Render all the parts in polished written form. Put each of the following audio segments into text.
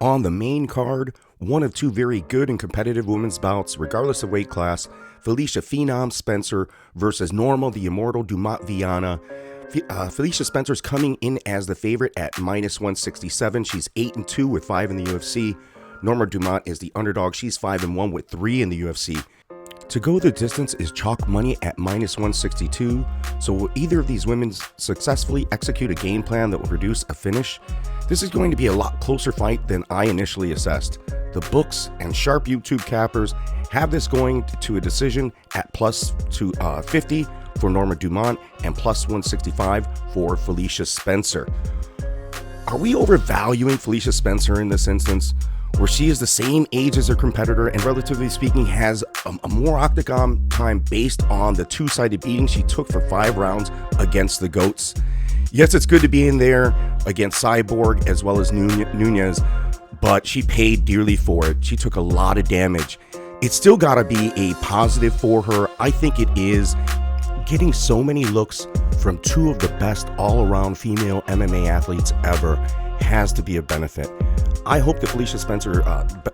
On the main card, one of two very good and competitive women's bouts, regardless of weight class, Felicia Phenom Spencer versus Norma the Immortal Dumont Viana. Felicia Spencer's coming in as the favorite at minus 167. She's 8-2 with 5 in the UFC. Norma Dumont is the underdog. She's 5-1 with 3 in the UFC. To go the distance is chalk money at minus 162. So will either of these women successfully execute a game plan that will produce a finish? This is going to be a lot closer fight than I initially assessed. The books and sharp YouTube cappers have this going to a decision at plus 250 for Norma Dumont and plus 165 for Felicia Spencer. Are we overvaluing Felicia Spencer in this instance, where she is the same age as her competitor and relatively speaking has a more octagon time based on the two-sided beating she took for 5 rounds against the GOATs? Yes, it's good to be in there against Cyborg as well as Nunez, but she paid dearly for it. She took a lot of damage. It's still got to be a positive for her. I think it is. Getting so many looks from two of the best all-around female MMA athletes ever has to be a benefit. I hope that Felicia Spencer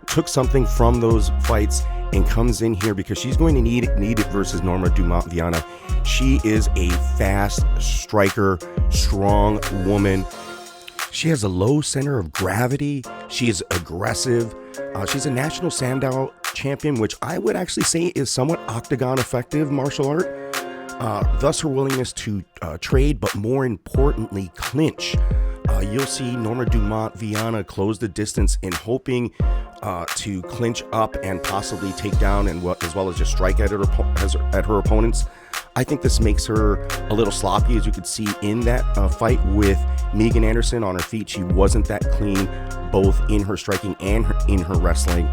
took something from those fights and comes in here because she's going to need it versus Norma Dumont Viana. She is a fast striker, strong woman. She has a low center of gravity. She is aggressive. She's a national Sandow champion, which I would actually say is somewhat octagon effective martial art. Thus her willingness to trade, but more importantly, clinch. You'll see Norma Dumont Viana close the distance in hoping to clinch up and possibly take down and as well as just strike at her opponents. I think this makes her a little sloppy, as you could see in that fight with Megan Anderson on her feet. She wasn't that clean, both in her striking and in her wrestling.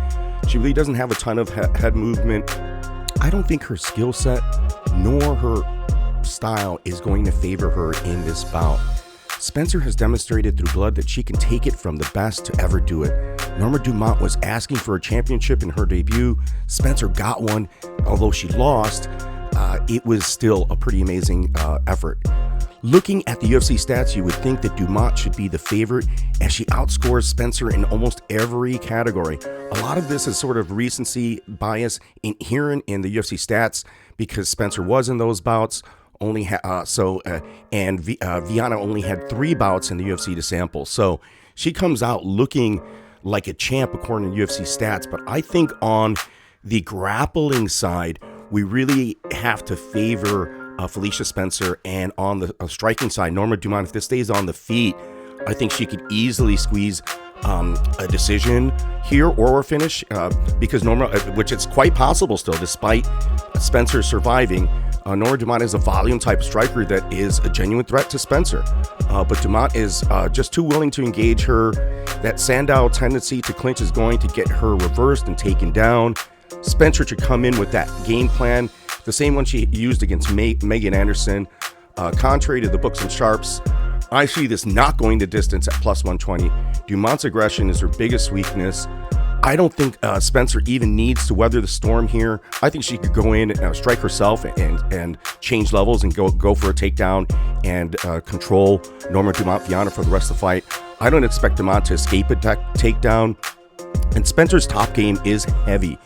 She really doesn't have a ton of head movement. I don't think her skill set nor her style is going to favor her in this bout. Spencer has demonstrated through blood that she can take it from the best to ever do it. Norma Dumont was asking for a championship in her debut. Spencer got one. Although she lost, it was still a pretty amazing effort. Looking at the UFC stats, you would think that Dumont should be the favorite as she outscores Spencer in almost every category. A lot of this is sort of recency bias inherent in the UFC stats because Spencer was in those bouts. Viana only had 3 bouts in the UFC to sample. So she comes out looking like a champ according to UFC stats. But I think on the grappling side, we really have to favor Felicia Spencer, and on the striking side, Norma Dumont, if this stays on the feet, I think she could easily squeeze a decision here or a finish because Norma, which it's quite possible still, despite Spencer surviving, Norma Dumont is a volume type striker that is a genuine threat to Spencer. But Dumont is just too willing to engage her. That Sandow tendency to clinch is going to get her reversed and taken down. Spencer should come in with that game plan, the same one she used against Megan Anderson. Contrary to the books and sharps, I see this not going the distance at plus 120. Dumont's aggression is her biggest weakness. I don't think Spencer even needs to weather the storm here. I think she could go in and strike herself and change levels and go for a takedown and control Norma Dumont Viana for the rest of the fight. I don't expect Dumont to escape a takedown. And Spencer's top game is heavy.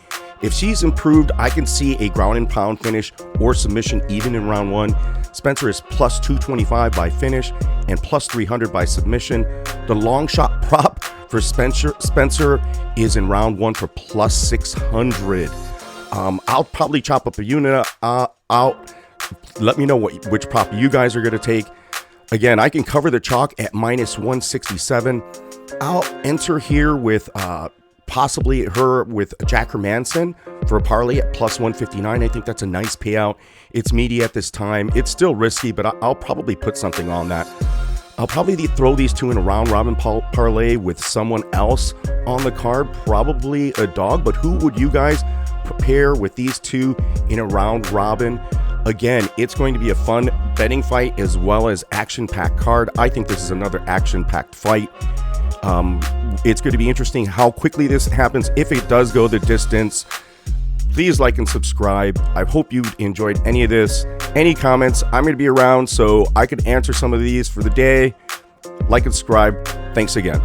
If she's improved, I can see a ground and pound finish or submission even in round 1. Spencer is plus 225 by finish and plus 300 by submission. The long shot prop for Spencer is in round 1 for plus 600. I'll probably chop up a unit out. Let me know which prop you guys are going to take. Again, I can cover the chalk at minus 167. I'll enter here with possibly her with Jack Hermanson for a parlay at plus 159. I think that's a nice payout. It's meaty at this time. It's still risky, but I'll probably put something on that. I'll probably throw these two in a round robin parlay with someone else on the card, probably a dog. But who would you guys prepare with these two in a round robin? Again, it's going to be a fun betting fight as well as action-packed card. I think this is another action-packed fight. It's going to be interesting how quickly this happens. If it does go the distance, please like and subscribe. I hope you enjoyed any of this. Any comments, I'm going to be around so I could answer some of these for the day. Like and subscribe. Thanks again.